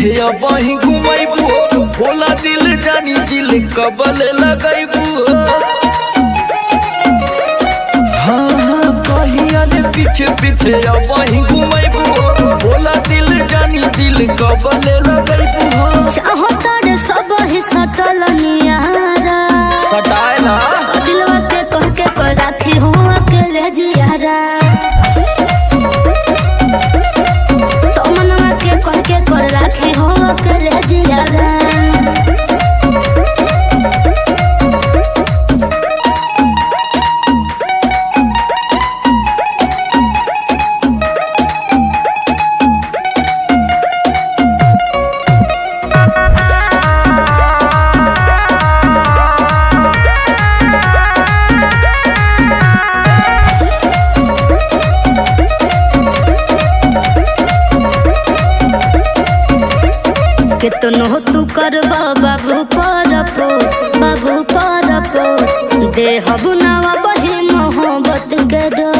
पीछे अब ही घुमाइबू भोला दिल जानी दिल कबल लगाइबू। हाँ हाँ कहिया ने पीछे पीछे अब ही घुमाइबू भोला दिल जानी दिल कबल लगाइबू। चाहो तारे सब ही सटल नियारा सटाए ना दिलवा के कह के कर राखी हूँ अकेले जियारा। तो मनवा के कह के कर राखी हूँ अकेले जियारा। कितनो तू कर बाबू पर दे हबु नवा बही मोहब्बत के डोर।